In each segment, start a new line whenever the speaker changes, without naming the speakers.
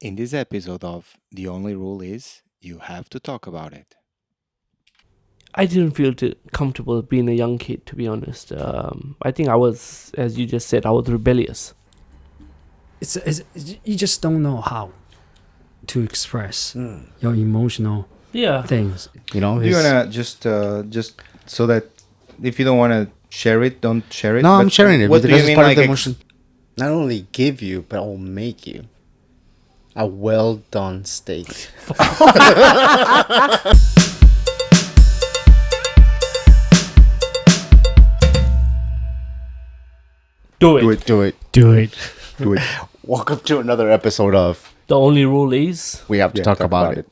In this episode of The Only Rule Is, you have to talk about it.
I didn't feel comfortable being a young kid, to be honest. I think I was, as you just said, I was rebellious.
It's you just don't know how to express your emotional
Yeah.
things.
You know,
Do you wanna just so that if you don't wanna share it, don't share it.
no, I'm
But
sharing it
What do
because
you
it's
mean,
part
like
of the emotion. Not only give you, but I will make you a well done steak.
Do it.
Do it.
Do it.
Do it.
Do it.
Welcome to another episode of
The only rule is
We Have to
Yeah,
talk about it.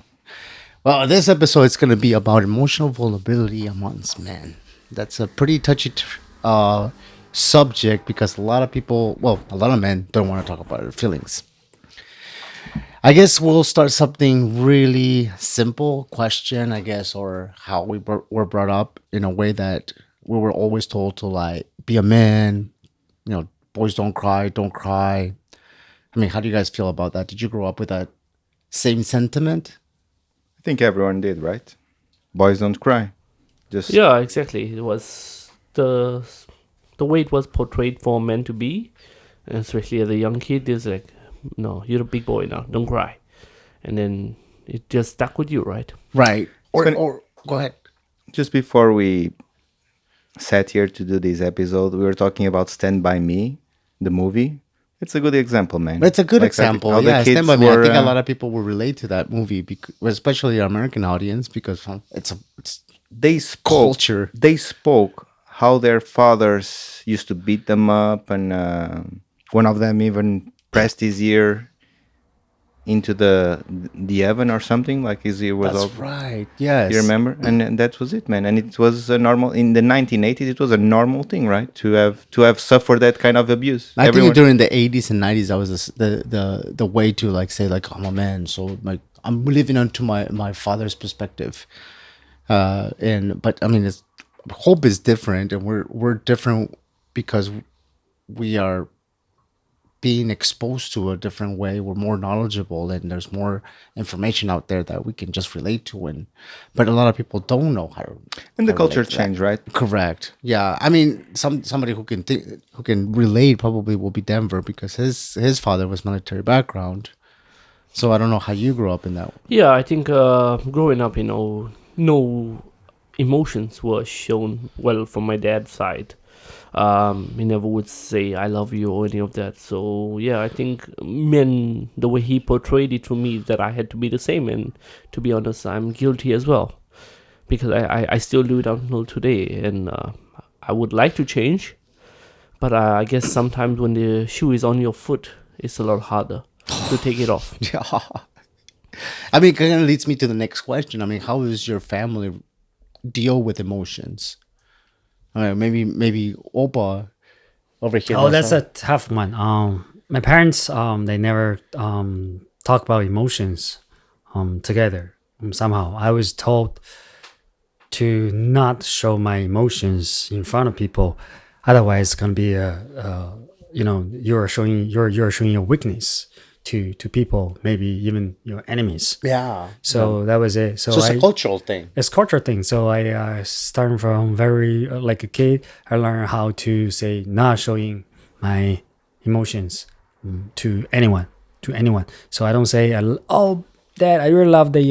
Well, this episode is going to be about emotional vulnerability amongst men. That's a pretty touchy subject because a lot of people, well, a lot of men don't want to talk about their feelings. I guess we'll start something really simple question, I guess, or how we were brought up in a way that we were always told to like be a man, boys don't cry, don't cry. I mean, how do you guys feel about that? Did you grow up with that same sentiment?
I think everyone did, right? Boys don't cry. Just
yeah, exactly. It was the way it was portrayed for men to be, and especially as a young kid. Is like, no, you're a big boy now. Don't cry, and then it just stuck with you, right?
Right.
Funny-
Or go ahead.
just before we sat here to do this episode, we were talking about Stand By Me, the movie. It's a good example, man.
It's a good
Like, how
example.
the
Yeah,
kids
Stand By Me. I
were,
think a lot of people will relate to that movie, especially our American audience, because it's
they spoke
culture.
they spoke how their fathers used to beat them up, and one of them even pressed his ear into the oven or something, like his ear was
That's
all.
right. Yes.
You remember? And that was it, man. And it was a normal in the 1980s. It was a normal thing, right? To have suffered that kind of abuse.
I
Everyone-
think during the 80s and 90s, that was the way to like say like I'm a man, so like I'm living onto my father's perspective. But I mean, it's hope is different, and we're different because we are being exposed to a different way. We're more knowledgeable, and there's more information out there that we can just relate to. But a lot of people don't know how to.
and the
how to
culture
relate to that.
changed, right?
Correct. Yeah. I mean, somebody who can relate probably will be Denver because his father was military background. So I don't know how you grew up in that.
Yeah, I think growing up, no emotions were shown well from my dad's side. He never would say "I love you" or any of that. So yeah, I think men, the way he portrayed it to me, that I had to be the same. And to be honest, I'm guilty as well because I still do it until today. And I would like to change, but I guess sometimes when the shoe is on your foot, it's a lot harder to take it off.
Yeah. I mean, kind of leads me to the next question. I mean, how does your family deal with emotions? Maybe Opa over here.
Oh, that's a tough one. My parents, they never talk about emotions together. Somehow, I was told to not show my emotions in front of people, otherwise, it's gonna be you're showing your weakness to people, maybe even your enemies.
Yeah.
So that was it.
So it's a cultural thing.
It's cultural thing. So I started from very like a kid. I learned how to say not showing my emotions to anyone. So I don't say, "Oh, Dad, I really love the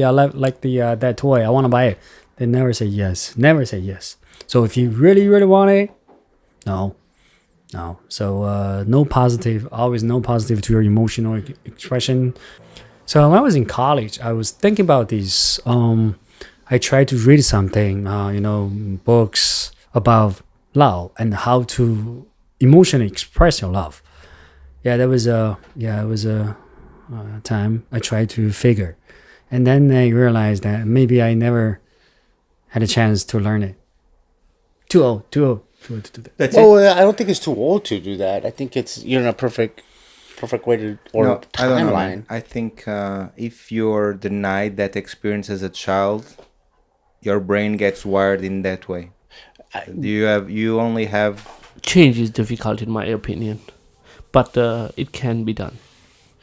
that toy. I want to buy it." They never say yes. Never say yes. So if you really want it, no. So no positive. Always no positive to your emotional expression. So when I was in college, I was thinking about these. I tried to read something, books about love and how to emotionally express your love. Yeah, it was a time I tried to figure, and then I realized that maybe I never had a chance to learn it. Too old to do that.
That's
Well, I don't think it's too old to do that. I think you're in a perfect way to or
No, I don't know,
timeline.
man. I think if you're denied that experience as a child, your brain gets wired in that way. You only have
Change is difficult in my opinion, but it can be done.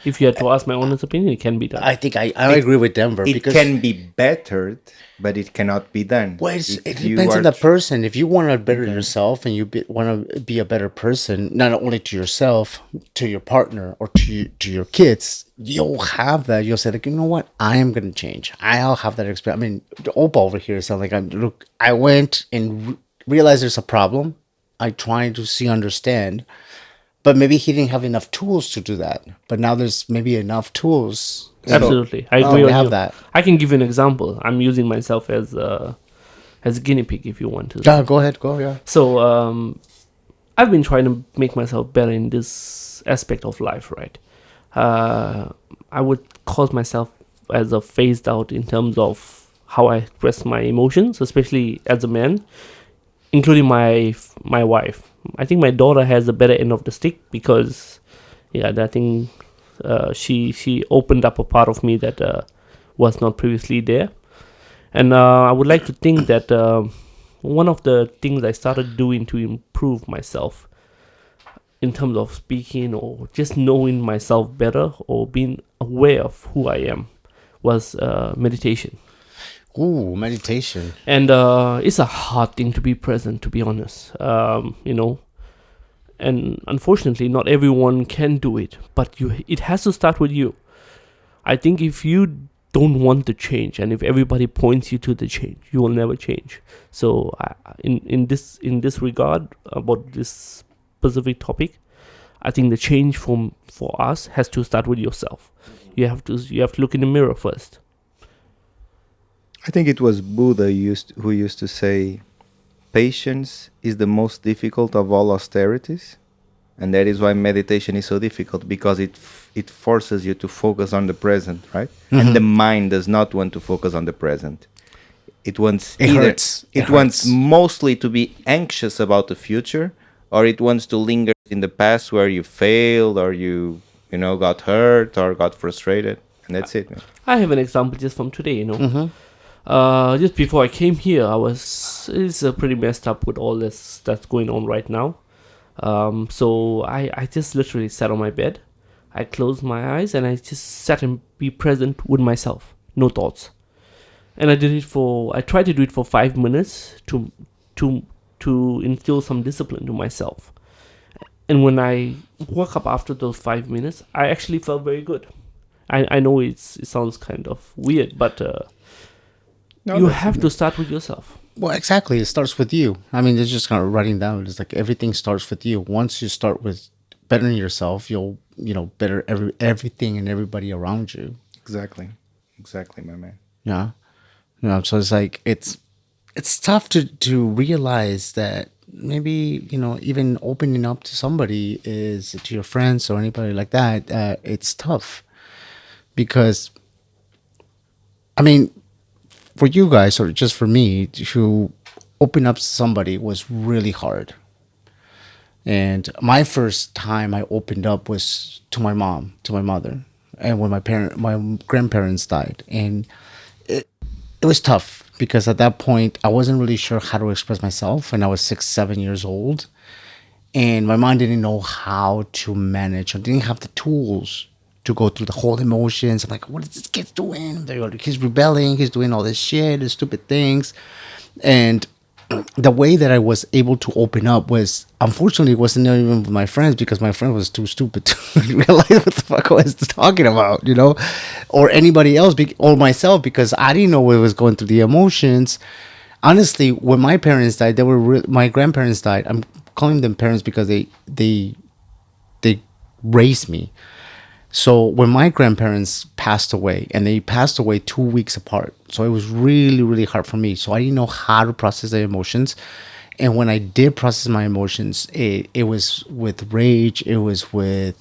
If you had to ask my honest opinion, it can be done.
I think I agree with Denver
It
because
can be bettered, but it cannot be done.
well,
If
it
you
depends on
are
the person. If you want to better yourself and you want to be a better person, not only to yourself, to your partner, or to your kids, you'll have that. You'll say like, you know what, I am going to change. I'll have that experience. I mean, the Opa over here sounds like look. I went and realized there's a problem. I tried to see understand, but maybe he didn't have enough tools to do that. But now there's maybe enough tools.
Absolutely, I
Oh,
agree
we
on
have
you.
that.
I can give you an example. I'm using myself as a guinea pig, if you want to.
Yeah, go ahead. Go, yeah.
So I've been trying to make myself better in this aspect of life, right? I would call myself as a phased out in terms of how I express my emotions, especially as a man, including my wife. I think my daughter has the better end of the stick because, yeah, I think she opened up a part of me that was not previously there, and I would like to think that one of the things I started doing to improve myself in terms of speaking or just knowing myself better or being aware of who I am was meditation.
Ooh, meditation.
And it's a hard thing to be present, to be honest. And unfortunately, not everyone can do it. But it has to start with you. I think if you don't want to change, and if everybody points you to the change, you will never change. So, in this regard about this specific topic, I think the change for us has to start with yourself. You have to look in the mirror first.
I think it was Buddha who used to say, patience is the most difficult of all austerities. And that is why meditation is so difficult, because it forces you to focus on the present, right? And the mind does not want to focus on the present. It wants
hurts.
It wants mostly to be anxious about the future, or it wants to linger in the past where you failed or you got hurt or got frustrated, and that's it, man.
I have an example just from today, just before I came here, it's pretty messed up with all this that's going on right now. So I just literally sat on my bed, I closed my eyes, and I just sat and be present with myself, no thoughts. And I tried to do it for 5 minutes to instill some discipline to myself. And when I woke up after those 5 minutes, I actually felt very good. I know it sounds kind of weird, but you have to start with yourself.
Well, exactly. It starts with you. I mean, it's just kind of writing down. It's like everything starts with you. Once you start with bettering yourself, you'll better everything and everybody around you.
Exactly, my man.
Yeah, so it's like it's tough to realize that maybe even opening up to somebody is to your friends or anybody like that. It's tough because, I mean, for you guys or just for me to open up to somebody was really hard. And my first time I opened up was to my mom, to my mother, and when my grandparents died, and it was tough because at that point I wasn't really sure how to express myself, and I was 6-7 years old, and my mom didn't know how to manage. I didn't have the tools to go through the whole emotions. I'm like, what is this kid doing? He's rebelling. He's doing all this shit, the stupid things. And the way that I was able to open up was, unfortunately, it wasn't even with my friends because my friend was too stupid to realize what the fuck I was talking about, or anybody else, or myself, because I didn't know what was going through the emotions. Honestly, when my parents died, my grandparents died. I'm calling them parents because they raised me. So when my grandparents passed away, and they passed away 2 weeks apart, so it was really, really hard for me. So I didn't know how to process the emotions. And when I did process my emotions, it was with rage, it was with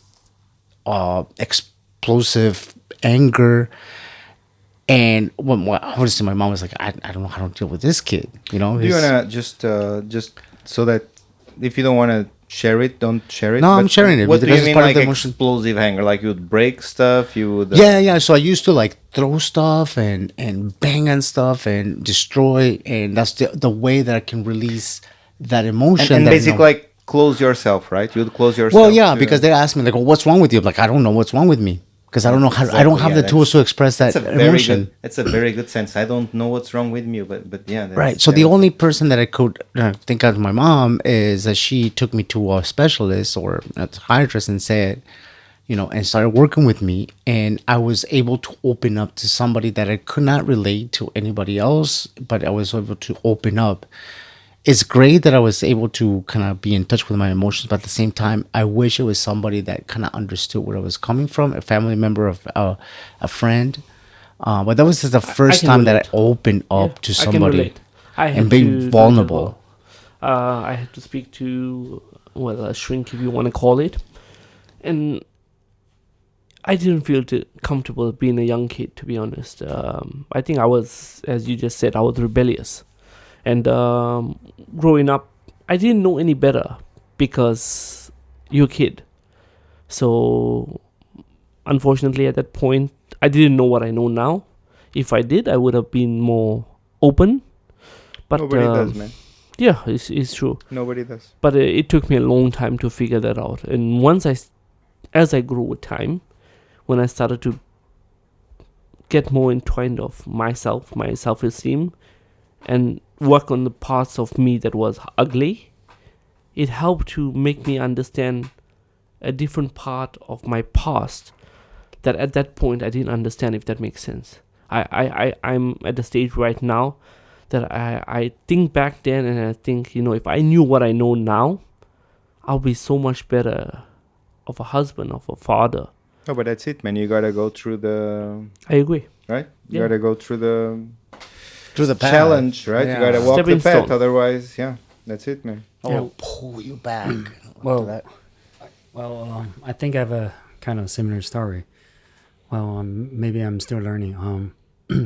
explosive anger. And obviously my mom was like, I don't know how to deal with this kid.
Do you want to just so that if you don't want to share it, don't share it.
No, I'm sharing it.
What do
because
you
it's
mean,
part
like
of the emotion.
explosive anger? Like you would break stuff? You would...
Yeah. So I used to like throw stuff and bang on stuff and destroy, and that's the way that I can release that emotion.
And basically, like close yourself, right? You would close yourself.
Well, yeah, because they asked me like, "Well, what's wrong with you?" I'm like, I don't know what's wrong with me. because I don't know how. I don't
Exactly,
have
yeah,
the tools to express that
That's a very
emotion.
good. It's a very good sense. I don't know what's wrong with you, but yeah, that's,
Right. So the only person that I could think of, my mom, is that she took me to a specialist or a psychiatrist and said, and started working with me, and I was able to open up to somebody that I could not relate to anybody else, but I was able to open up. It's great that I was able to kind of be in touch with my emotions, but at the same time, I wish it was somebody that kind of understood where I was coming from, a family member, of a friend. But that was just the first
can
time that
relate.
I opened up to
I can
somebody
relate. I had
and being
to do it as
vulnerable.
well. I had to speak to, well, a shrink, if you want to call it, and I didn't feel comfortable being a young kid, to be honest. I think I was, as you just said, I was rebellious. And growing up, I didn't know any better because you're a kid. So, unfortunately, at that point, I didn't know what I know now. If I did, I would have been more open. But
nobody does, man.
yeah, it's true.
Nobody does.
But it took me a long time to figure that out. And as I grew with time, when I started to get more entwined of myself, my self-esteem, and work on the parts of me that was ugly, it helped to make me understand a different part of my past that at that point I didn't understand, if that makes sense. I'm at the stage right now that I think back then and I think, if I knew what I know now, I'll be so much better of a husband, of a father.
No, but that's it, man. You gotta go through the
I agree.
right. You
Yeah.
gotta go through the
path.
challenge, right?
Yeah.
You gotta walk
Stepping
the path.
stone.
Otherwise, yeah, that's it, man.
Yeah.
Pull you back.
Well, I think I have a kind of similar story. Well, maybe I'm still learning.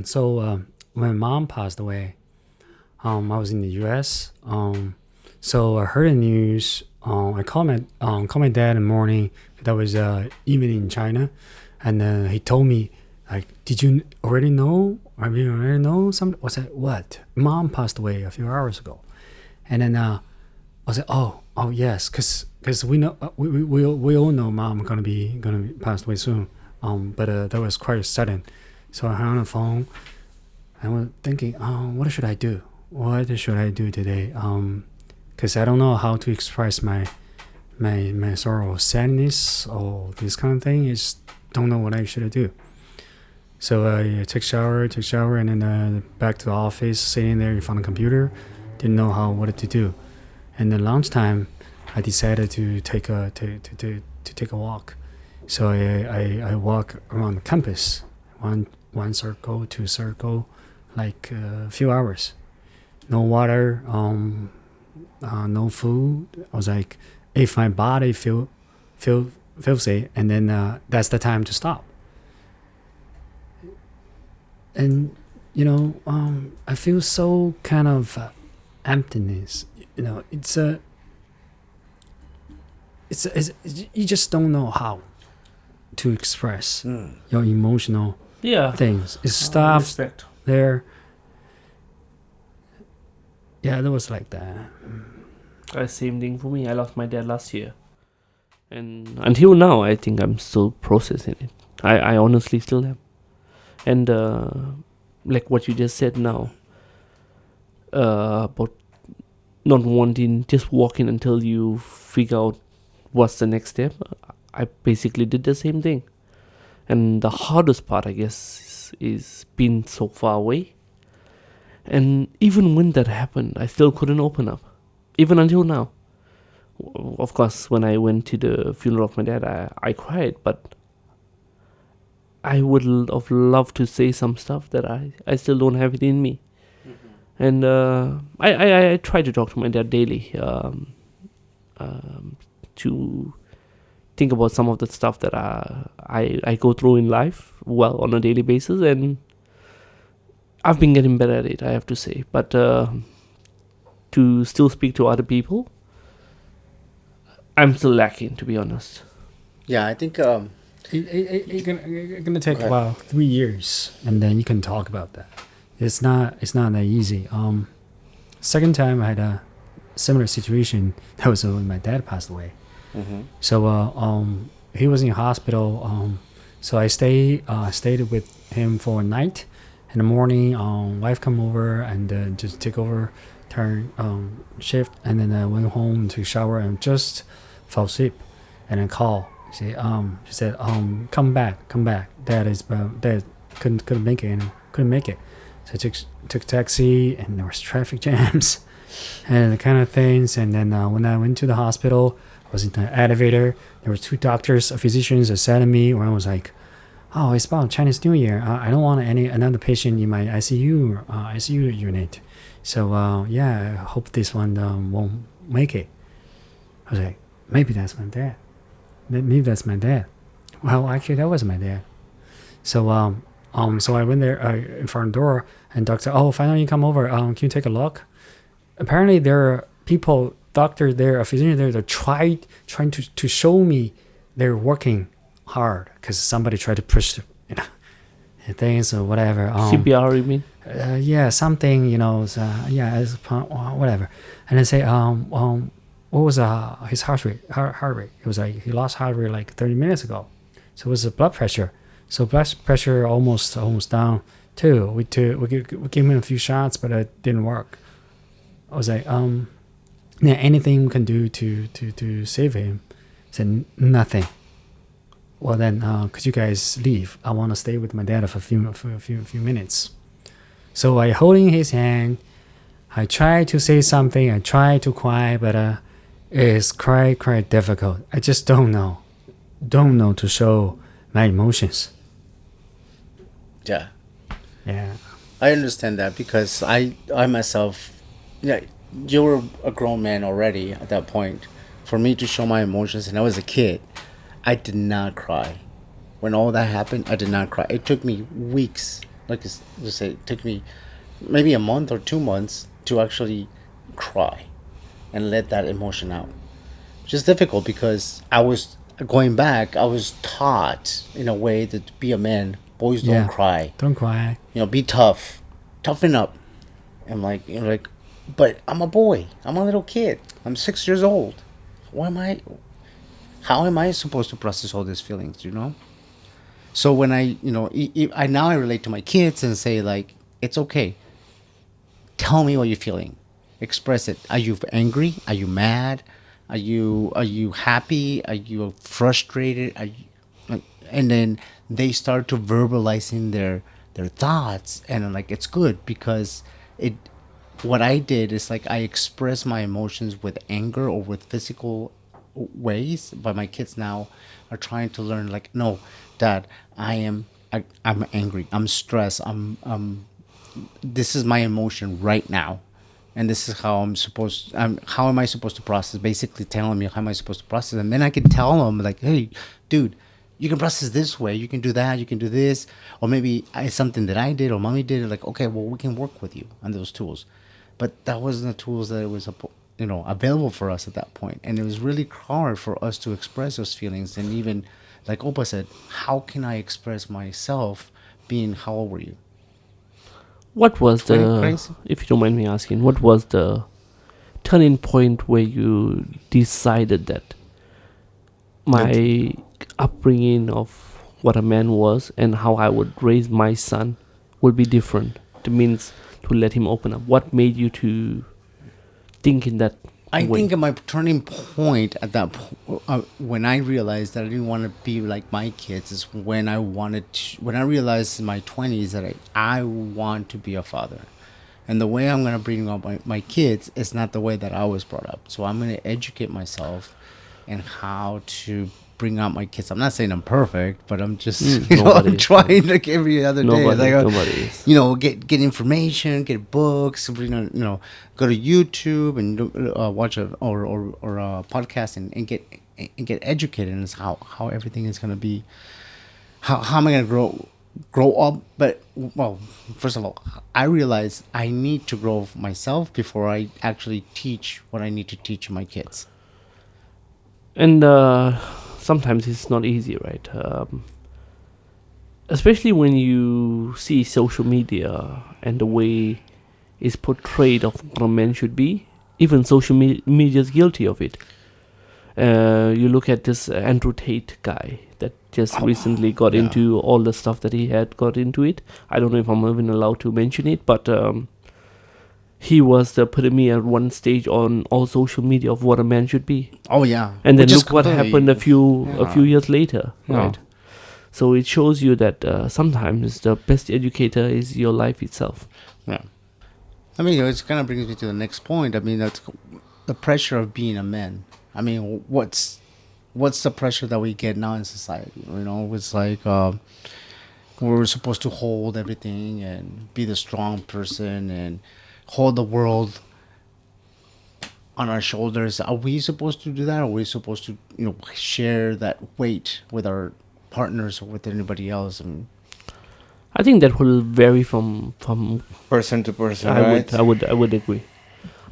So when mom passed away, I was in the U.S. So I heard the news. I called my dad in the morning. That was evening in China, and he told me, like, "Did you already know? I mean, already know something?" I said, "What? Mom passed away a few hours ago," and then I said, "Oh, yes, because we know we all know mom gonna be passed away soon." But that was quite sudden, so I hung on the phone. I was thinking, what should I do? What should I do today? Because I don't know how to express my sorrow, or sadness, or this kind of thing. I just don't know what I should do. So I took shower, and then back to the office, sitting there in front of the computer, didn't know what to do. And then lunchtime, I decided to take a walk. So I walk around the campus, one circle, two circle, like a few hours. No water, no food. I was like, if my body feels safe, and then that's the time to stop. And I feel so kind of emptiness. It's you just don't know how to express your emotional
Yeah.
things. It's stuff
Respect.
there. Yeah, that was like that.
Same thing for me. I lost my dad last year, and until now, I think I'm still processing it. I honestly still am. And like what you just said now, about not wanting, just walking until you figure out what's the next step. I basically did the same thing, and the hardest part, I guess, is being so far away. And even when that happened, I still couldn't open up, even until now. Of course, when I went to the funeral of my dad, I cried, but I would have loved to say some stuff that I still don't have it in me. Mm-hmm. And I try to talk to my dad daily, to think about some of the stuff that I go through in life, well, on a daily basis, and I've been getting better at it, I have to say. But to still speak to other people, I'm still lacking, to be honest.
Yeah, I think
It's gonna take about 3 years, and then you can talk about that. It's not that easy. Second time I had a similar situation. That was when my dad passed away.
Mm-hmm.
So he was in hospital. So I stayed with him for a night. In the morning, wife come over and just take over turn shift, and then I went home to shower and just fell asleep, and then call. She said, come back. Dad couldn't make it, couldn't make it. So I took taxi, and there was traffic jams, and the kind of things. And then when I went to the hospital, I was in the elevator. There were two doctors, physicians that sat at me. Where I was like, "Oh, it's about Chinese New Year. I don't want another patient in my ICU unit. So yeah, I hope this one won't make it." I was like, "Maybe that's my dad. Maybe that's my dad." Well, actually, that was my dad. So I went there in front of the door, and doctor said, "Oh, finally you come over. Can you take a look?" Apparently, there are people, doctor there, a physician there, that trying to show me they're working hard because somebody tried to push things or whatever.
CPR, you mean?
Yeah, something, whatever. And they say, what was his heart rate? It was like he lost heart rate like 30 minutes ago. So it was the blood pressure. So blood pressure almost down too. We gave him a few shots, but it didn't work. I was like, yeah, anything we can do to save him? I said, nothing. Well then, could you guys leave? I want to stay with my dad for a few minutes. So I holding his hand. I try to say something. I try to cry, but it's quite difficult. I just don't know to show my emotions.
Yeah.
Yeah.
I understand that because I myself, yeah, you were a grown man already at that point. For me to show my emotions, and I was a kid, I did not cry. When all that happened, I did not cry. It took me weeks, like you say, it took me maybe a month or 2 months to actually cry and let that emotion out. Which is difficult because I was going back, I was taught in a way that to be a man, boys don't cry.
Don't cry.
Be tough, toughen up. And like, but I'm a boy. I'm a little kid. I'm 6 years old. How am I supposed to process all these feelings? So when I now I relate to my kids and say like, it's okay. Tell me what you're feeling. Express it. Are you angry? Are you mad? Are you happy? Are you frustrated? And then they start to verbalizing their thoughts, and I'm like, it's good because what I did is like I express my emotions with anger or with physical ways, but my kids now are trying to learn like, no, Dad, I'm angry, I'm stressed, this is my emotion right now, and this is how how am I supposed to process, basically telling me how am I supposed to process. And then I can tell them like, hey dude, you can process this way, you can do that, you can do this, or maybe it's something that I did or mommy did, like, okay, well, we can work with you on those tools. But that wasn't the tools that it was available for us at that point, and it was really hard for us to express those feelings. And even like Opa said, how can I express myself being, how old were you?
What was
Crazy?
if you don't mind me asking, what was the turning point where you decided that my upbringing of what a man was and how I would raise my son would be different? It means to let him open up. What made you to think in that
I
way?
think my turning point at that when I realized that I didn't want to be like my kids is when I realized in my 20s that I want to be a father. And the way I'm going to bring up my kids is not the way that I was brought up. So I'm going to educate myself in how to bring up my kids. I'm not saying I'm perfect, but I'm just I'm trying like every other day.
Nobody is.
Get information, get books, go to YouTube and watch a podcast and get educated in how everything is going to be. How am I going to grow up? But well, first of all, I realize I need to grow myself before I actually teach what I need to teach my kids.
And sometimes it's not easy, right? Especially when you see social media and the way it's portrayed of what a man should be. Even social media is guilty of it. You look at this Andrew Tate guy that just recently got
yeah.
into all the stuff that he had got into it. I don't know if I'm even allowed to mention it, but he was the epitome at one stage on all social media of what a man should be.
Oh yeah.
And then
Which is
look what
completely-
happened a few
Yeah.
years later,
Yeah.
right? So it shows you that sometimes the best educator is your life itself.
Yeah. I mean, it kind of brings me to the next point. I mean, that's the pressure of being a man. I mean, what's the pressure that we get now in society? You know, it's like we're supposed to hold everything and be the strong person and hold the world on our shoulders. Are we supposed to do that? Or are we supposed to, share that weight with our partners or with anybody else? And
I think that will vary from
Person to person,
I
right?
would agree.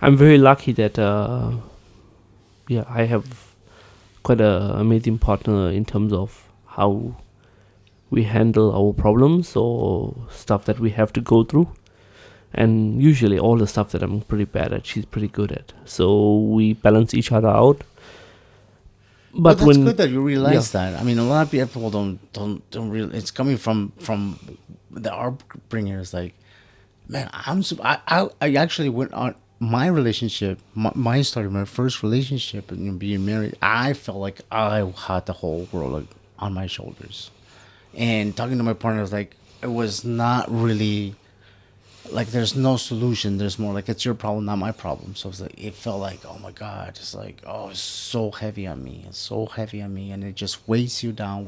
I'm very lucky that I have quite a amazing partner in terms of how we handle our problems or stuff that we have to go through. And usually all the stuff that I'm pretty bad at, she's pretty good at. So we balance each other out. But
that's
when
good that you realize that. I mean, a lot of people don't really. It's coming from the upbringers. Like, man, I actually went on my relationship, my story, my first relationship, and being married. I felt like I had the whole world like on my shoulders, and talking to my partner was like, it was not really. Like there's no solution. There's more like it's your problem, not my problem. So it's like it felt like, oh my god, it's like, oh, it's so heavy on me. It's so heavy on me, and it just weighs you down.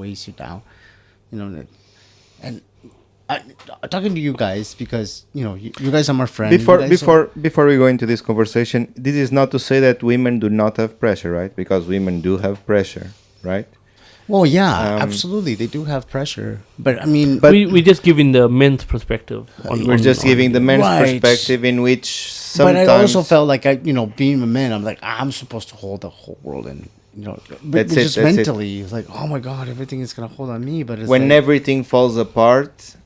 And talking to you guys because you guys are my friends.
Before we go into this conversation, this is not to say that women do not have pressure, right? Because women do have pressure, right?
Well, yeah, absolutely, they do have pressure, but I mean,
we just giving the men's perspective.
We're just giving the men's
Right.
perspective in which
but
sometimes...
I also felt like being a man, I'm like I'm supposed to hold the whole world, and but
That's it,
just
that's it.
mentally, it's like, oh my god, everything is gonna hold on me. But it's
when
like,
everything falls apart,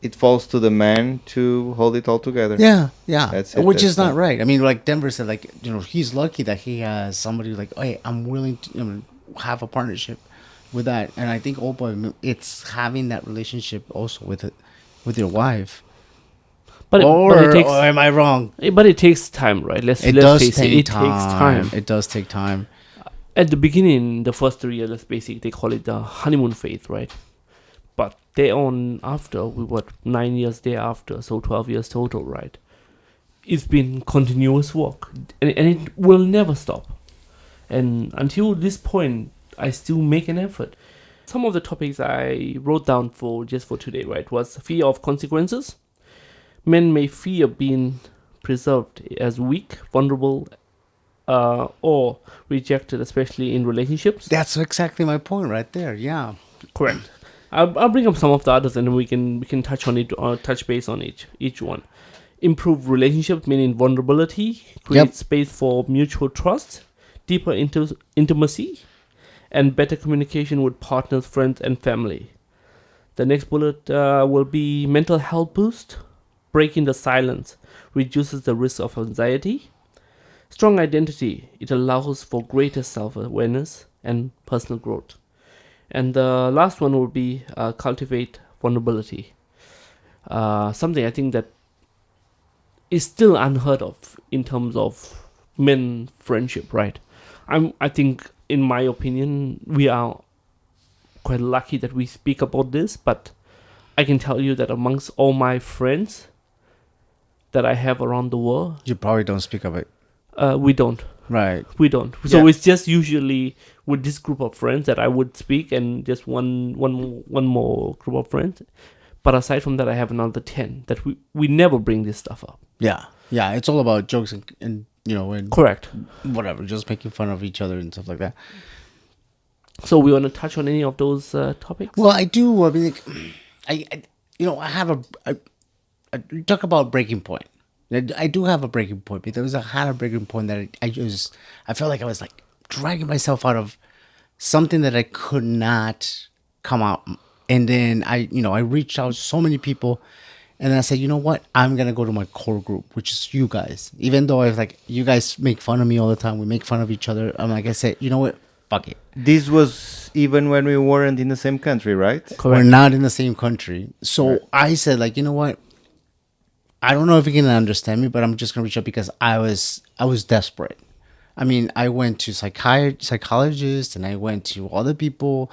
it falls to the man to hold it all together.
yeah,
That's it,
which
that's
is not
it.
right. I mean, like Denver said, like he's lucky that he has somebody like, hey, I'm willing to have a partnership with that, and I think it's having that relationship also with your wife.
But it takes.
Or am I wrong?
But it takes time, right? Let's face it. It takes time.
It does take time.
At the beginning, the first 3 years, let's basic, they call it the honeymoon phase, right? But after, we were 9 years thereafter, so 12 years total, right? It's been continuous work, and it will never stop. And until this point, I still make an effort. Some of the topics I wrote down for today, right, was fear of consequences. Men may fear being preserved as weak, vulnerable, or rejected, especially in relationships.
That's exactly my point right there. Yeah.
Correct. I'll bring up some of the others, and then we can touch on it or touch base on each one. Improve relationships, meaning vulnerability, create space for mutual trust, deeper intimacy, and better communication with partners, friends, and family. The next bullet will be mental health boost, breaking the silence, reduces the risk of anxiety. Strong identity, it allows for greater self-awareness and personal growth. And the last one will be cultivate vulnerability. Something I think that is still unheard of in terms of men friendship, right? I think, in my opinion, we are quite lucky that we speak about this, but I can tell you that amongst all my friends that I have around the world,
You probably don't speak of it.
we don't.
Right.
We don't. So
Yeah.
it's just usually with this group of friends that I would speak, and just one more group of friends. But aside from that, I have another 10 that we never bring this stuff up.
Yeah. Yeah. It's all about jokes and and
Correct.
whatever, just making fun of each other and stuff like that.
So we want to touch on any of those topics?
Well, I do. I mean, like, I have you talk about breaking point. I do have a breaking point because I had a breaking point that I felt like I was like dragging myself out of something that I could not come out. And then I reached out to so many people, and then I said, you know what? I'm going to go to my core group, which is you guys. Even though I was like, you guys make fun of me all the time. We make fun of each other. I'm like, I said, you know what? fuck it.
This was even when we weren't in the same country, right?
We're not in the same country. So I said, like, you know what? I don't know if you can understand me, but I'm just gonna reach out because I was desperate. I mean, I went to psychologists and I went to other people,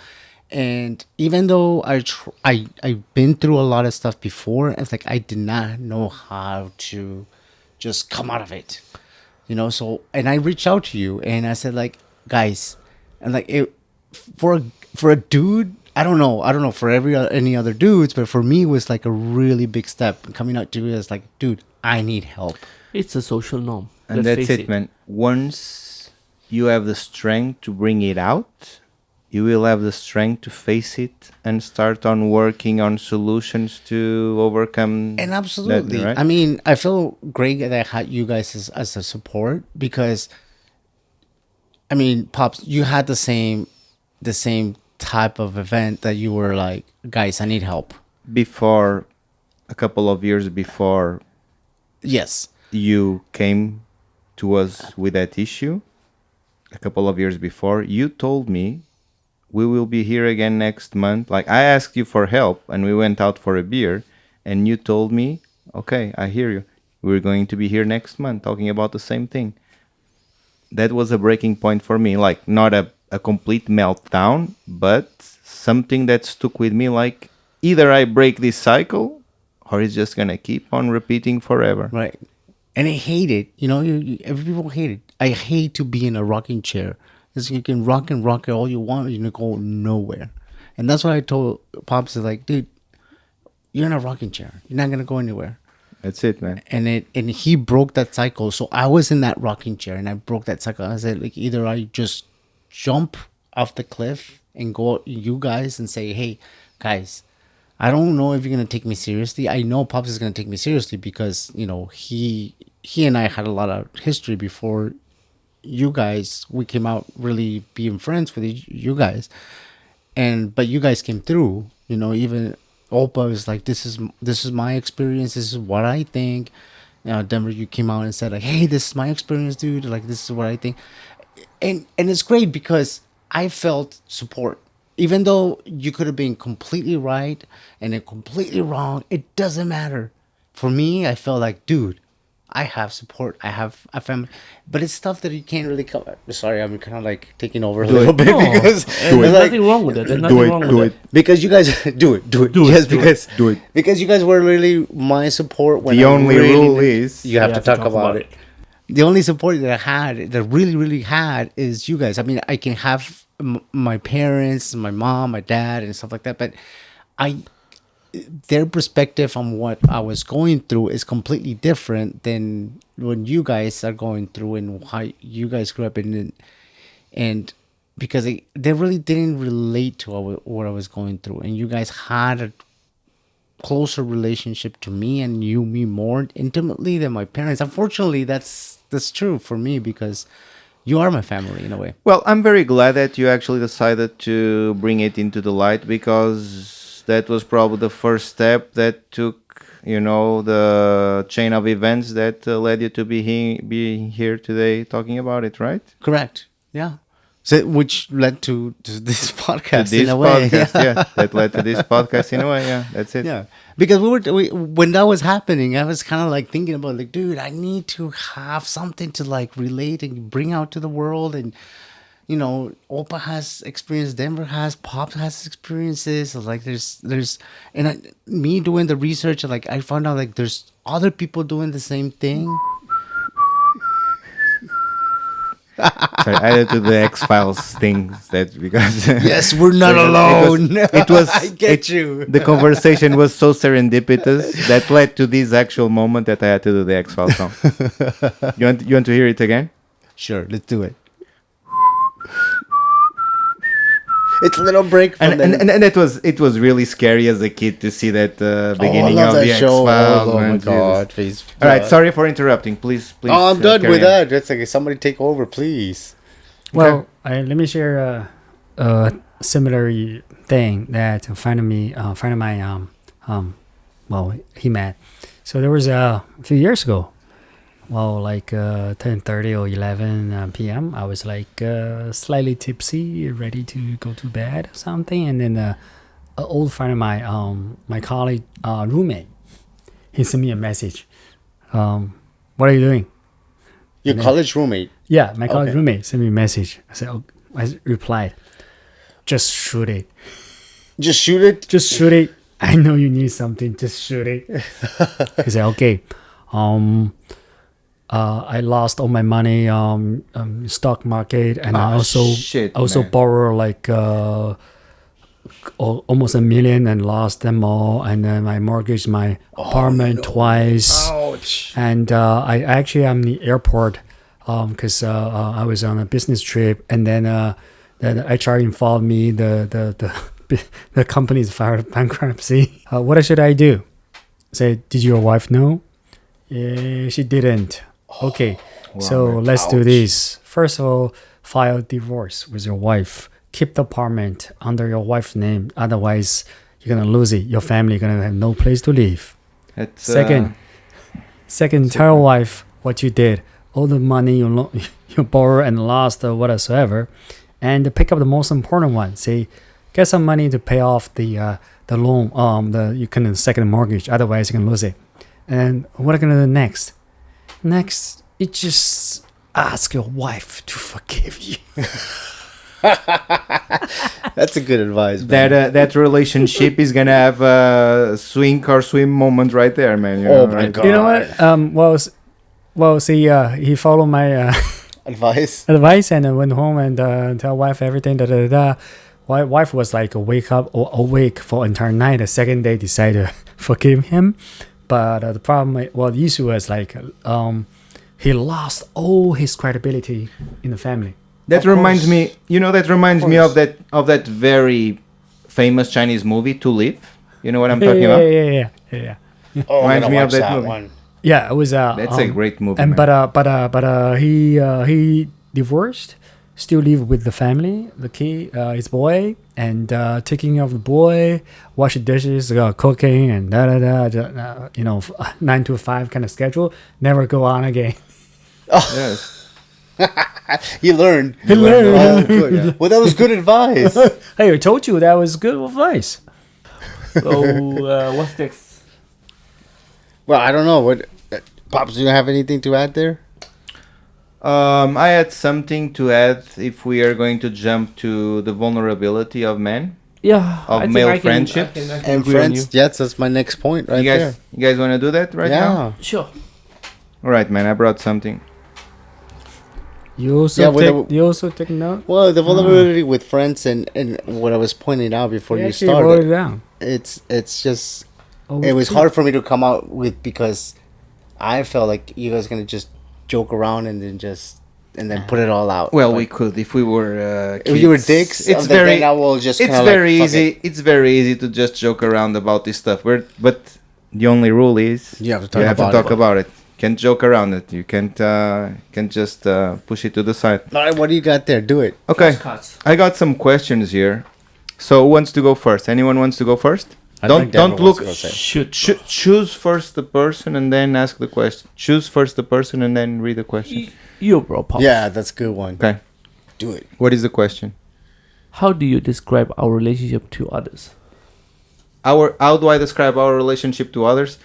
and even though I've been through a lot of stuff before, it's like I did not know how to just come out of it, you know. So and I reached out to you and I said, like, guys, and like it for a dude. I don't know for any other dudes, but for me it was like a really big step coming out to you as like, dude, I need help.
It's a social norm.
And
Let's
that's
face
it, man. Once you have the strength to bring it out, you will have the strength to face it and start on working on solutions to overcome.
And absolutely,
that, right?
I mean, I feel great that I had you guys as a support because, I mean, Pops, you had the same type of event that you were like, guys, I need help.
Before, a couple of years before
Yes.
you came to us with that issue, a couple of years before, you told me we will be here again next month. Like, I asked you for help and we went out for a beer and you told me, okay, I hear you. We're going to be here next month talking about the same thing. That was a breaking point for me. Like, not a complete meltdown, but something that stuck with me. Like, either I break this cycle or it's just going to keep on repeating forever.
Right. And I hate it. You know, every people hate it. I hate to be in a rocking chair. Because you can rock and rock it all you want, you're going to go nowhere. And that's what I told Pops, is like, dude, you're in a rocking chair. You're not going to go anywhere.
That's it, man.
And he broke that cycle. So I was in that rocking chair and I broke that cycle. I said, like, either I just jump off the cliff and go you guys and say, hey, guys, I don't know if you're going to take me seriously. I know Pops is going to take me seriously because, you know, he and I had a lot of history before you guys. We came out really being friends with you guys. But you guys came through, you know, even Opa was like, this is my experience. This is what I think. You know, Denver, you came out and said, like, hey, this is my experience, dude. Like, this is what I think. And it's great because I felt support. Even though you could have been completely right and then completely wrong, it doesn't matter. For me, I felt like, dude, I have support. I have a family. But it's stuff that you can't really cover. Sorry, I'm kind of like taking over a little bit because
There's nothing wrong with it. There's nothing wrong with it.
because you guys do it. Because you guys were really my support. When
The only rule is
you have to talk about it. The only support that I had, that really had, is you guys. I mean, I can have my parents, my mom, my dad, and stuff like that, but their perspective on what I was going through is completely different than when you guys are going through and how you guys grew up in, and because they really didn't relate to what I was going through, and you guys had a closer relationship to me and knew me more intimately than my parents. Unfortunately, that's true for me because you are my family in a way.
Well, I'm very glad that you actually decided to bring it into the light because that was probably the first step that took, you know, the chain of events that led you to be here today talking about it, right?
Correct. Yeah. So, which led to this podcast
To this
in a way.
podcast, yeah. That led to this podcast in a way, yeah. That's it.
Yeah, because when that was happening, I was kind of like thinking about, like, dude, I need to have something to like relate and bring out to the world. And, you know, Opa has experience, Denver has, Pop has experiences. Like there's me doing the research, like I found out like there's other people doing the same thing.
Sorry, I added to the X-Files things that because
Yes, we're not alone.
It was
I get you.
The conversation was so serendipitous that led to this actual moment that I had to do the X-Files song. You want to hear it again?
Sure, let's do it. It's a little break from
and it was really scary as a kid to see that beginning of the X-Files.
Oh my
man,
god!
Jesus. All right, sorry for interrupting. Please.
Oh, I'm done
carry
with
on.
that. That's like somebody take over, please.
Well, let me share a similar thing that a friend of mine, well, he met. So there was a few years ago, well, like 10:30 or 11 p.m. I was like slightly tipsy, ready to go to bed or something. And then an old friend of mine, my college roommate, he sent me a message. What are you doing?
Your
And then-
college roommate.
Yeah, my college
Okay.
roommate sent me a message. I said, I replied, just shoot it.
Just shoot it.
Just shoot it. I know you need something. Just shoot it. He said, okay. I lost all my money stock market, and I also
shit, man.
borrow like almost $1 million and lost them all, and then I mortgaged my apartment twice.
Ouch.
And I actually am in the airport because I was on a business trip, and then the HR informed me the company's filed bankruptcy. What should I do? Say, did your wife know? She didn't. Okay, so
man.
let's do
Ouch.
this. First of all, file divorce with your wife. Keep the apartment under your wife's name. Otherwise, you're gonna lose it. Your family gonna have no place to live.
That's,
Second, tell your wife what you did. All the money you borrowed and lost or whatsoever, and pick up the most important one. Say, get some money to pay off the loan. You can second mortgage. Otherwise, you can lose it. And what are you gonna do next? Next, you just ask your wife to forgive you.
That's a good advice. Man.
that relationship is gonna have a swing or swim moment right there, man. You
Oh
know,
my
right?
God.
You know what? Well, see, he followed my
Advice.
advice and I went home and tell wife everything. Wife was like awake for entire night. The second day, decided to forgive him, but the problem, the issue was like he lost all his credibility in the family.
That
Of
reminds
course.
me. You know, that reminds me of that very famous Chinese movie, To Live. You know what I'm talking about?
Yeah.
Oh, I'm
Reminds
gonna
me of
watch
that
that
movie.
one.
Yeah, it was.
That's a great movie.
And
man.
but he divorced, still live with the family, the kid, his boy, and taking care of the boy, wash the dishes, cooking, and 9 to 5 kind of schedule. Never go on again.
Yes.
He learned.
He learned.
Oh, good. Well, that was good advice.
Hey, I told you that was good advice.
So what's next?
Well, I don't know. What, Pops, do you have anything to add there?
I had something to add if we are going to jump to the vulnerability of men.
Yeah,
Of
I think
male
I can-
friendships
I can
And
agree on
friends, yes, that's my next point right
you guys,
there.
you guys want to do that right now?
you. Sure.
All right, man. I brought something.
You also
Yeah, with
you also take note.
Well, the vulnerability with friends and what I was pointing out before you
actually wrote it
started,
down.
it's just
Oh,
it was hard for me to come out with because I felt like you guys gonna just joke around and then put it all out.
Well,
But
we could if we were.
if you were
kids.
dicks,
It's
then
very.
I will just
It's
kinda
very
like, fuck
easy.
it.
It's very easy to just joke around about this stuff. But the only rule is
You have to talk
you have
about
to talk
it.
about it. Can't joke around it. You can't just push it to the side.
All right, what do you got there? Do it.
Okay,
Cuts.
I got some questions here. So who wants to go first? Anyone wants to go first? Don't look.
Shoot.
Choose first the person and then ask the question. Choose first the person and then read the question.
You, bro, Pop.
Yeah, that's a good one.
Okay.
Do it.
What is the question?
How do you describe our relationship to others?
How do I describe our relationship to others?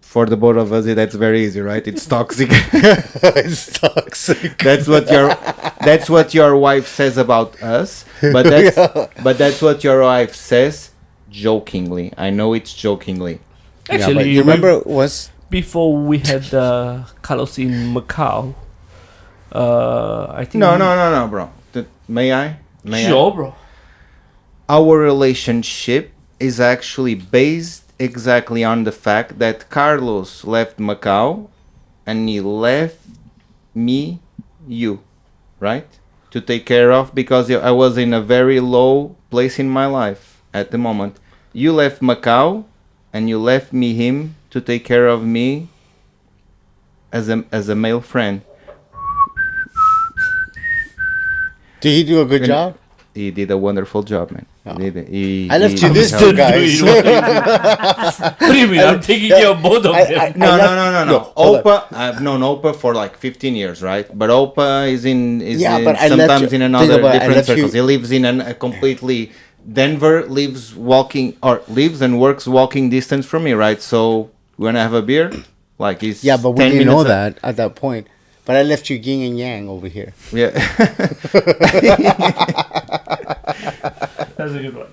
For the both of us, that's very easy, right? It's toxic.
It's toxic.
That's what your wife says about us, but that's what your wife says jokingly. I know it's jokingly.
Actually,
but you remember was
before we had Carlos in Macau, I think.
No, bro. May I?
Sure, bro.
Our relationship is actually based exactly on the fact that Carlos left Macau and he left you, right? To take care of because I was in a very low place in my life at the moment. You left Macau and you left him to take care of me as a male friend.
did he do a good job?
He did a wonderful job, man.
I left you this
Still
two guys.
doing what do you mean? I'm taking care of both of them.
No,
left-
no, no, no,
no,
no.
hold
Opa, I've known Opa for like 15 years, right? But Opa is
Yeah, but I left
sometimes
you-
in
think
another
about it, I
different
left you-
circles. He lives in a completely Denver lives and works walking distance from me, right? So when I have a beer, like he's
Yeah, but we
10
didn't know
minutes
that at that point. But I left you yin and yang over here.
Yeah.
That's a good one.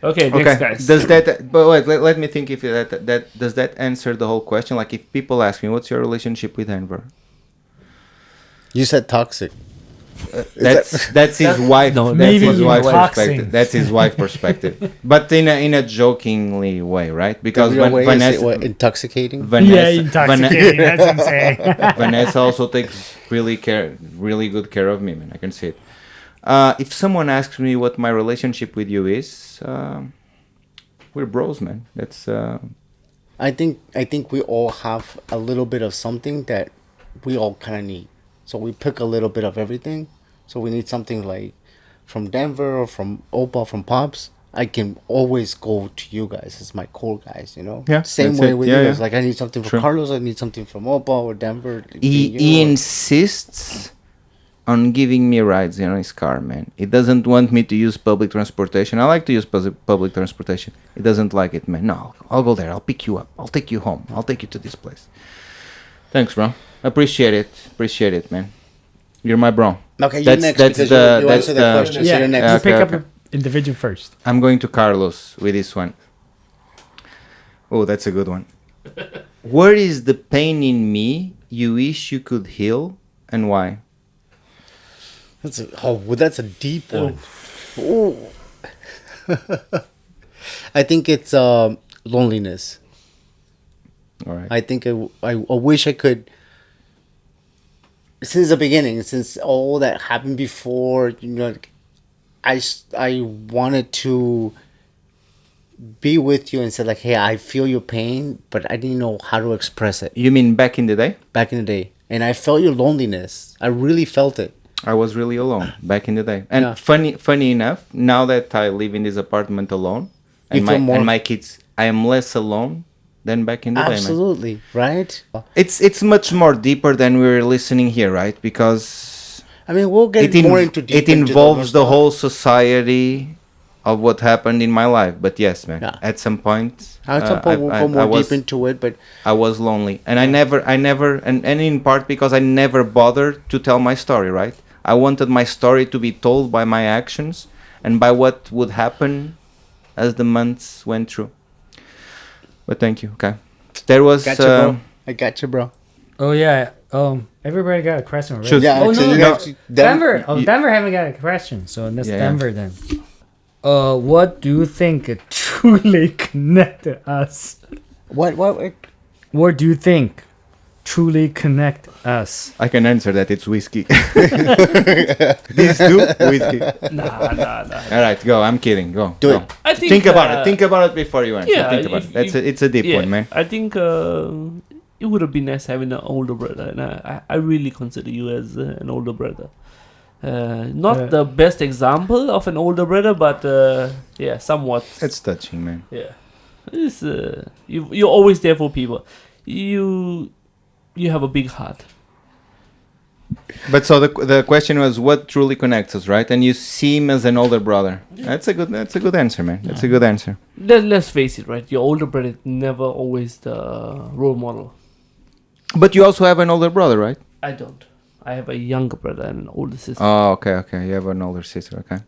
Okay, next
Okay.
guys.
Does that? But wait, let me think. If that does that answer the whole question? Like, if people ask me, "What's your relationship with Denver?"
You said toxic.
That's his wife.
No,
that's
maybe
his wife
toxic.
perspective. That's his wife perspective. But in a jokingly way, right? Because
The real way is
Vanessa,
it, what, intoxicating?
Vanessa,
intoxicating. That's insane.
Vanessa also takes really good care of me, man. I can see it. If someone asks me what my relationship with you is, we're bros, man. That's
I think we all have a little bit of something that we all kind of need. So we pick a little bit of everything. So we need something like from Denver or from Opa, from Pops. I can always go to you guys as my core guys, you know?
Yeah,
Same
that's
way
it.
with
Yeah,
you guys.
yeah.
Like I need something from
True.
Carlos, I need something from Opa or Denver.
he
you know?
insists on giving me rides in his car, man. He doesn't want me to use public transportation. I like to use public transportation. He doesn't like it, man. No, I'll go there. I'll pick you up. I'll take you home. I'll take you to this place. Thanks, bro. Appreciate it, man. You're my bro.
Okay, you
That's-
next
that's
because
the-
you
that's
answered the
the-
question. So
Yeah,
you're
you
next.
pick
Okay,
up
okay.
individual first.
I'm going to Carlos with this one. Oh, that's a good one. What is the pain in me you wish you could heal, and why?
That's a deep one. Ooh. I think it's loneliness.
All right.
I think I wish I could. Since the beginning, since all that happened before, you know, I wanted to be with you and say like, hey, I feel your pain, but I didn't know how to express it
You mean back in the day?
back in the day, and I felt your loneliness. I really felt it.
I was really alone back in the day. And
Yeah.
funny enough, now that I live in this apartment alone,
You
and
feel more-
my kids, I am less alone than back in the day, man.
Absolutely, right?
It's much more deeper than we're listening here, right? Because
I mean, we'll get more into deep
it
into
involves the
stuff.
whole society of what happened in my life. But yes, man,
Yeah.
at some point,
At some point, we'll go more
was,
deep into it, but
I was lonely, and I never, and in part because I never bothered to tell my story, right? I wanted my story to be told by my actions and by what would happen as the months went through. But thank you. Okay, there was.
gotcha, bro. I got you, bro.
Oh yeah. Everybody got a question already.
Choose-
Yeah,
Oh
actually,
no,
you
no.
have to-
Denver. Oh,
you-
Denver haven't got a question, so that's
Yeah, yeah.
Denver then. What do you think truly connected us?
What?
What do you think truly connect us?
I can answer that. It's whiskey. These two whiskey.
Nah.
All right, go. I'm kidding. Go.
Do
go.
it.
I think,
Think about it. Think about it before you answer.
yeah,
Think about
if-
it.
if-
It's a deep
yeah,
one, man.
I think it would have been nice having an older brother, and I really consider you as an older brother. Not the best example of an older brother, but yeah, somewhat.
It's touching, man.
Yeah, it's, you're always there for people. You have a big heart.
But so the question was, what truly connects us, right? And you see him as an older brother. That's a good answer, man. That's a good answer.
Let's face it, right? Your older brother is never always the role model.
But you also have an older brother, right?
I don't. I have a younger brother and an older sister.
Oh, okay. You have an older sister, okay.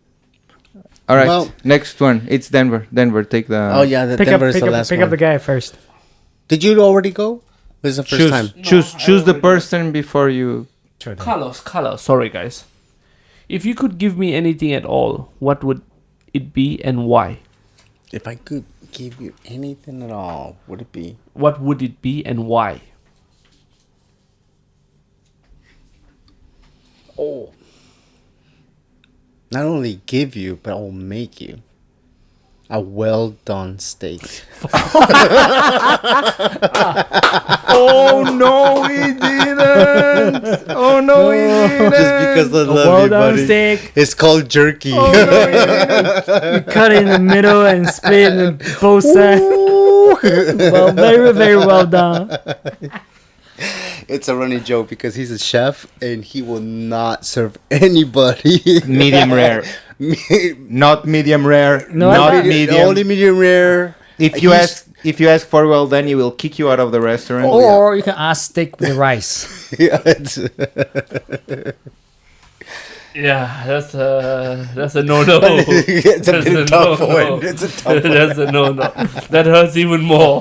All right,
Well-
next one. It's Denver. Denver, take the.
Oh yeah, the Denver is the last
pick
one.
up the guy first.
Did you already go? This is the first time.
Choose the person before you.
Carlos. Sorry, guys. If you could give me anything at all, what would it be and why?
If I could give you anything at all, would it be?
What would it be and why?
Oh. Not only give you, but I'll make you a well done steak.
Oh no, he didn't. Oh no, he didn't.
Just because I love
well
you,
done
buddy.
steak.
It's called jerky.
You cut it in the middle and split it in both sides. Well, very, very well done.
It's a running joke because he's a chef and he will not serve anybody.
Medium rare, not medium rare,
No,
not
medium-
Only medium rare.
If you ask for well done, he will kick you out of the restaurant.
Or you can ask steak with rice.
Yeah, it's,
Yeah, that's a no-no.
it's a
That's
bit tough
no-no.
one. It's a tough one.
That's a no-no. That hurts even more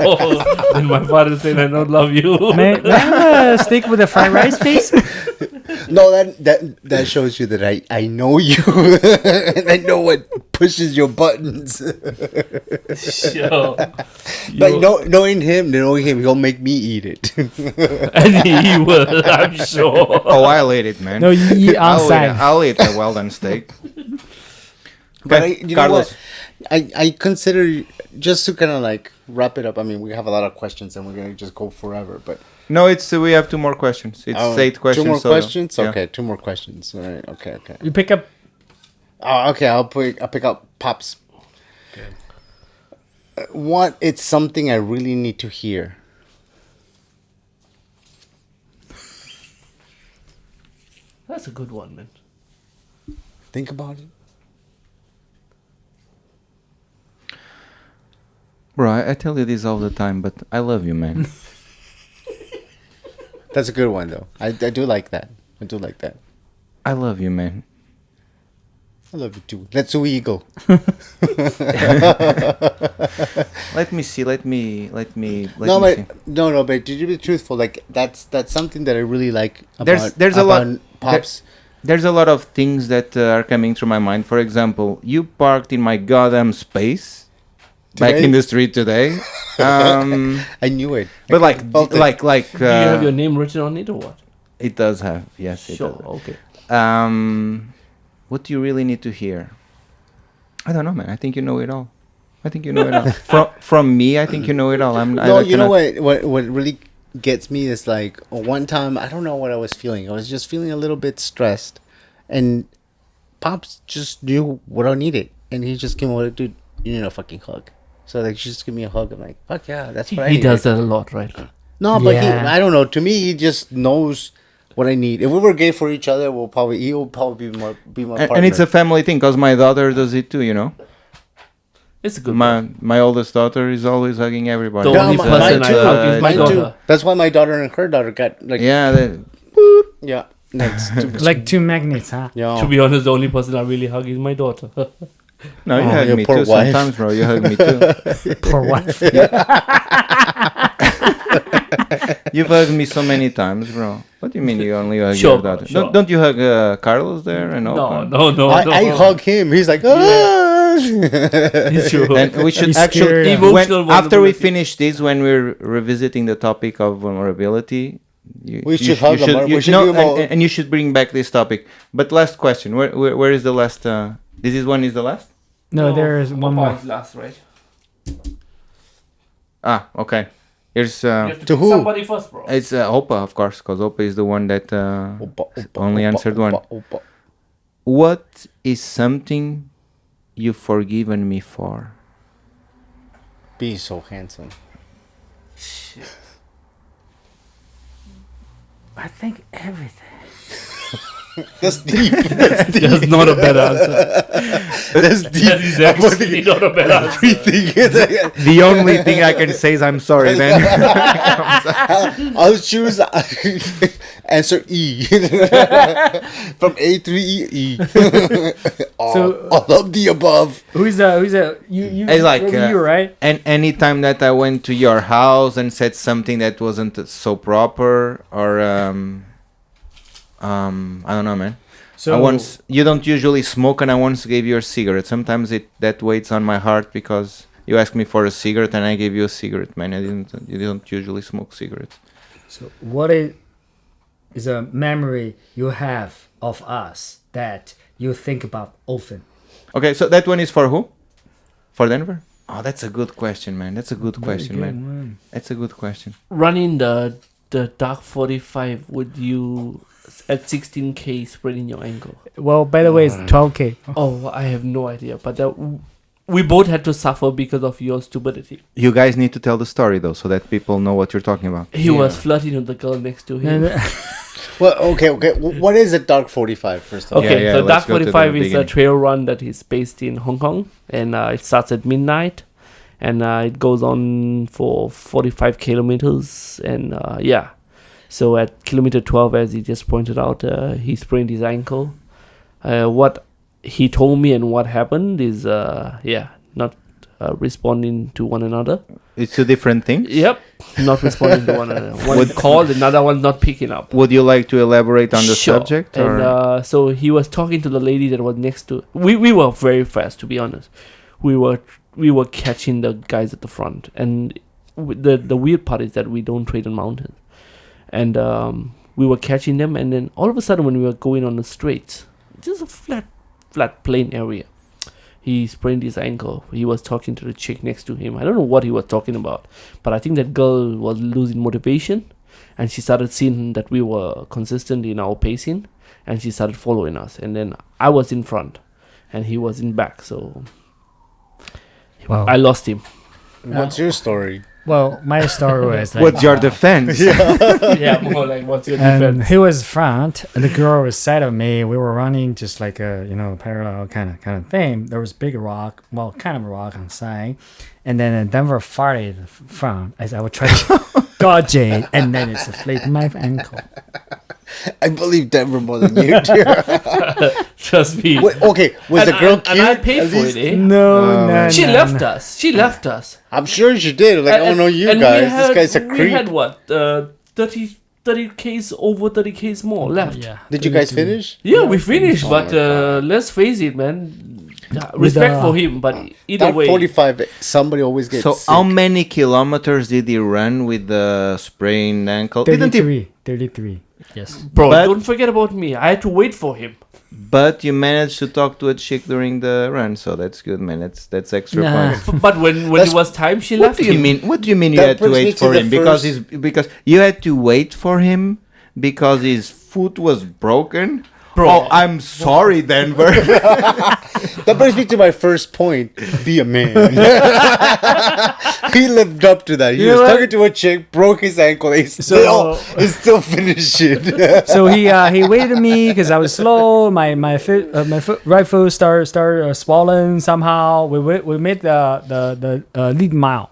when my father saying I don't love you.
May I have a steak with a fried rice, please?
No, that shows you that I know you and I know what pushes your buttons.
Sure.
Like knowing him, he'll make me eat it.
And he will, I'm sure.
Oh, I'll eat it, man.
No, you eat outside.
I'll eat a well done steak.
But
Okay,
you know
Carlos.
what? I consider, just to kind of like wrap it up. I mean, we have a lot of questions and we're gonna just go forever. But
No, we have 2 more questions. It's 8 questions.
2 more
so-
questions.
yeah.
Okay, 2 more questions. All right. Okay.
You pick up.
Oh, okay. I'll pick up Pops. Okay. What? It's something I really need to hear.
That's a good one, man.
Think about it.
Bro, I tell you this all the time, but I love you, man.
That's a good one, though. I do like that. I do like that.
I love you, man.
I love you too. Let's do eagle.
Let me see. Let me
No,
see.
but no. But to be truthful, like that's something that I really like about
There's a lot-
about Pops.
There's a lot of things that are coming through my mind. For example, you parked in my goddamn space back
Today?
in the street today.
I knew it.
But like,
felt it.
Do you have your name written on it or what?
it does have. Yes, it
Sure,
does.
okay.
What do you really need to hear? I don't know, man. I think you know it all. I think you know it all. From me, I think you know it all.
No, you know what really gets me is like one time I don't know what I was feeling. I was just feeling a little bit stressed, and Pops just knew what I needed, and he just came over, dude. You need a fucking hug. So like, just give me a hug. I'm like, fuck yeah, that's what I
He
need.
does that a lot, right?
No, but
Yeah.
I don't know. To me, he just knows what I need. If we were gay for each other, he will probably be my partner.
and it's a family thing because my daughter does it too. You know,
It's a good one.
my oldest daughter is always hugging everybody.
The only
Yeah,
person
mine
I
too.
hug is my
Mine too.
daughter.
That's why my daughter and her daughter got like
Yeah,
That's
Like 2 magnets, huh?
yeah.
To be honest, the only person I really hug is my daughter.
no, you
Oh,
hug
your
me
poor
too
wife.
sometimes, bro. You hug me too.
Poor wife.
You've hugged me so many times, bro. What do you mean you only hug
Sure,
your daughter?
sure.
Don't you hug Carlos there and all?
No.
I hug him. He's like, ah.
It's true.
Then we should
He's
actually,
scared.
Emotional
after we
vulnerability.
finish this, when we're revisiting the topic of vulnerability,
We should hug him, or we should
no,
give him all-
and you should bring back this topic. But last question, where is the last? This is one is the last.
No, there's one more.
Last, right?
Ah, okay. Here's
You have to
To
pick
who?
somebody first, bro.
it's Opa, of course, because Opa is the one that only answered one. What is something you've forgiven me for?
Be so handsome.
I think everything.
That's deep.
That's not a bad answer.
That's deep.
That is actually not a bad answer.
The only thing I can say is I'm sorry, man.
I'll choose answer E. From A to E. All of the above.
Who's you?
It's like
you, right?
and anytime that I went to your house and said something that wasn't so proper, or I don't know, man.
So
I once, you don't usually smoke, and I once gave you a cigarette. Sometimes that weighs on my heart because you asked me for a cigarette and I gave you a cigarette, man. You don't usually smoke cigarettes.
So what is a memory you have of us that you think about often?
Okay, so that one is for who? For Denver? Oh, that's a good question, man. That's a good question, man. That's a good question.
Running the dark 45, would you at 16k spraining your ankle?
Well, by the way, it's 12K.
Oh, I have no idea. But we both had to suffer because of your stupidity.
You guys need to tell the story though, so that people know what you're talking about.
He was flirting with the girl next to him.
Well, okay. What is a dark 45 first of all?
Okay,
Yeah,
so
let's
Dark
go to the
45 is a
beginning.
trail run that is based in Hong Kong, and it starts at midnight, and it goes on for 45 kilometers, and yeah. So at kilometer 12, as he just pointed out, he sprained his ankle. What he told me and what happened is, not responding to one another.
It's two different things.
Yep, not responding to one another. One called, another one not picking up.
Would you like to elaborate on the
Sure.
subject? Or?
And so he was talking to the lady that was next to. We were very fast, to be honest. We were catching the guys at the front, and the weird part is that we don't trade on mountains, and we were catching them, and then all of a sudden when we were going on the straights, just a flat plain area, he sprained his ankle. He was talking to the chick next to him. I don't know what he was talking about, but I think that girl was losing motivation, and she started seeing that we were consistent in our pacing, and she started following us. And then I was in front, and he was in back, so
Wow.
I lost him.
What's your story?
Well, my story was like,
What's your defense?
Yeah, more like what's your
and
defense?
he was front, and the girl was side of me. We were running just like a parallel kind of thing. There was big rock, well, kind of a rock on the side, and then Denver farted front as I would try to dodge it, and then it's inflated my ankle.
I believe Denver more than you do.
Trust me.
Wait, okay, was the girl cute?
And I paid
At
for
least-
it, eh?
No,
She left us. She left us.
I'm sure she did. Like, oh no, you
and
guys.
we had,
This guy's a
we
creep.
had what? 30 Ks, over 30 Ks more left.
Yeah.
Did you guys finish?
Yeah, we finished,
Oh
but
my God.
let's face it, man. Respect for him, but either
That
way.
45, somebody always gets
So
sick.
how many kilometers did he run with the sprained ankle? Didn't he?
33. Yes.
Bro,
But-
don't forget about me. I had to wait for him.
But you managed to talk to a chick during the run, so that's good, man. That's extra
Nah.
points.
But when
That's-
it was time, she
What
left
do you
him.
mean? What do you mean you
That
had to
brings me
wait
to
for
the
him?
first-
Because you had to wait for him because his foot was broken.
Bro.
Oh, I'm sorry, Denver.
That brings me to my first point. Be a man. He lived up to that. He
You know
was
what?
talking to a chick, broke his ankle. He still finished it.
So he waited me because I was slow. My right foot started swollen somehow. We made the lead mile.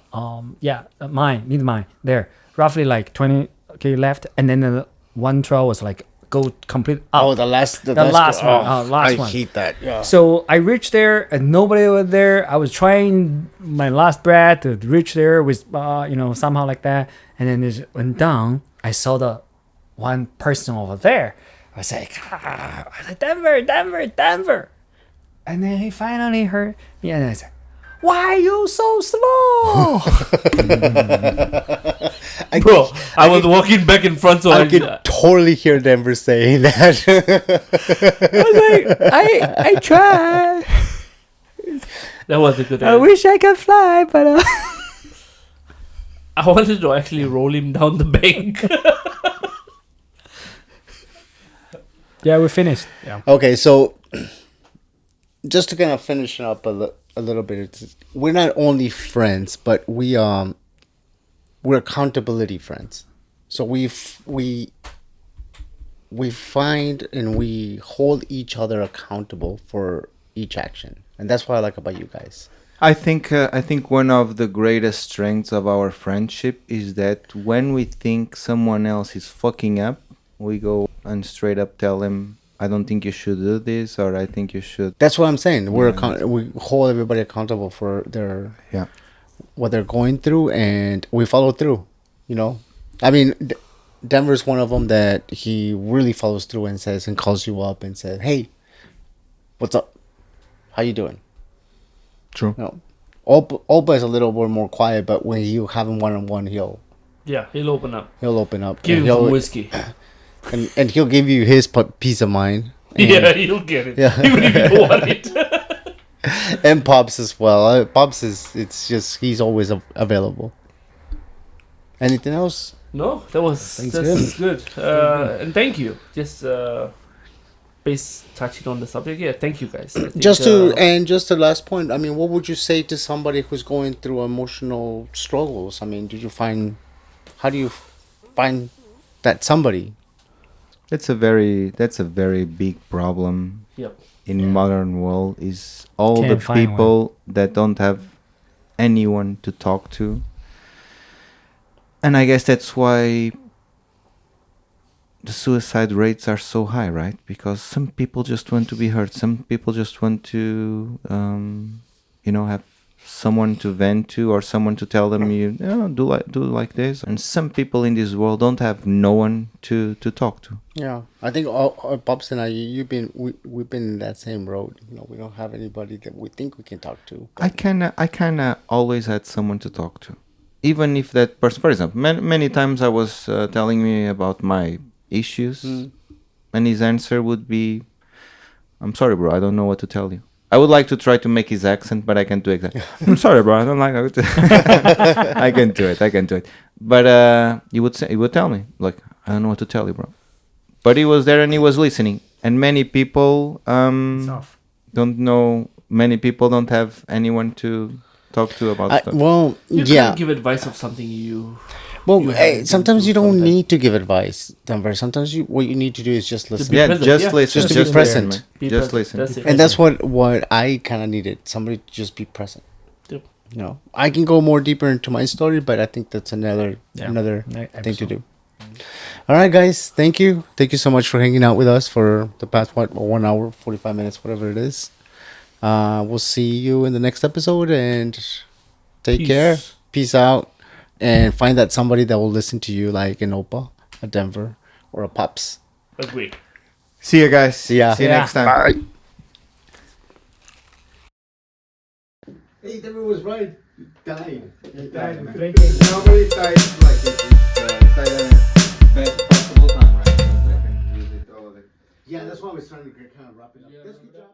Lead mile there. Roughly like 20k left, and then the one trail was like go complete up.
Oh, the last
one. Last
I
one.
hate that. Yeah.
So I reached there and nobody was there. I was trying my last breath to reach there with, somehow like that. And then it went down. I saw the one person over there. I was like, Denver. And then he finally heard me and I said, why are you so slow?
Bro, I was walking back in front, so
I could totally hear Denver saying that.
I was like, I tried.
that was a good
I
idea.
wish I could fly, but...
I wanted to actually roll him down the bank.
Yeah, we finished. Yeah.
Okay, so just to kind of finish up a little bit, we're not only friends, but we're accountability friends. So we find and we hold each other accountable for each action, and that's what I like about you guys.
I think one of the greatest strengths of our friendship is that when we think someone else is fucking up, we go and straight up tell him, I don't think you should do this, or I think you should.
That's what I'm saying. We hold everybody accountable for
Yeah.
what they're going through, and we follow through. I mean, Denver's one of them that he really follows through and says and calls you up and says, "Hey, what's up? How you doing?"
True.
Olba is a little bit more quiet, but when you have him one-on-one, he'll
open up.
open up.
Give
and
him
he'll,
some whiskey.
and he'll give you his peace of mind. And,
Yeah, you'll get it.
Yeah.
Even if you don't want it.
And Pops as well. Pops it's just he's always available. Anything else?
No, that's good. And thank you. Just base touching on the subject. Yeah, thank you guys. I think,
Just the last point. I mean, what would you say to somebody who's going through emotional struggles? I mean, how do you find that somebody?
That's a very big problem
Yep.
in modern world is all
Can't
the
find
people that don't have anyone to talk to. And I guess that's why the suicide rates are so high, right? Because some people just want to be heard. Some people just want to, have someone to vent to or someone to tell them do like this. And some people in this world don't have no one to talk to.
Yeah, I think Pops and I, we've been in that same road. We don't have anybody that we think we can talk to.
I kinda always had someone to talk to, even if that person, for example, many times I was telling me about my issues, and his answer would be, "I'm sorry, bro, I don't know what to tell you." I would like to try to make his accent, but I can't do exactly. I'm sorry, bro, I don't like it. I can do it. But he would tell me, like, I don't know what to tell you, bro. But he was there and he was listening. And many people don't know. Many people don't have anyone to talk to about stuff.
Well,
You
yeah.
can't give advice of something you.
Well,
you haven't
sometimes
been
you
through
don't
something.
need to give advice, Denver. Sometimes what you need to do is just listen.
be
Yeah,
present,
just
yeah.
listen.
Just to be
listen,
present.
man.
Be
Just
present.
listen.
That's it.
And that's what I kind of needed. Somebody to just be present.
Yep.
I can go more deeper into my story, but I think that's another thing to do. All right, guys. Thank you. Thank you so much for hanging out with us for the past 1 hour, 45 minutes, whatever it is. We'll see you in the next episode, and take care. Peace out, and find that somebody that will listen to you, like an Opa, a Denver, or a Pops.
Agree.
See you guys.
See ya.
See you next time.
Bye.
Hey, Denver was right. Died.
Drinking.
Nobody died like it. Died at the best possible time, right? So they can use it, all of it.
Yeah, that's why I was trying to kind of wrap it up. Good job.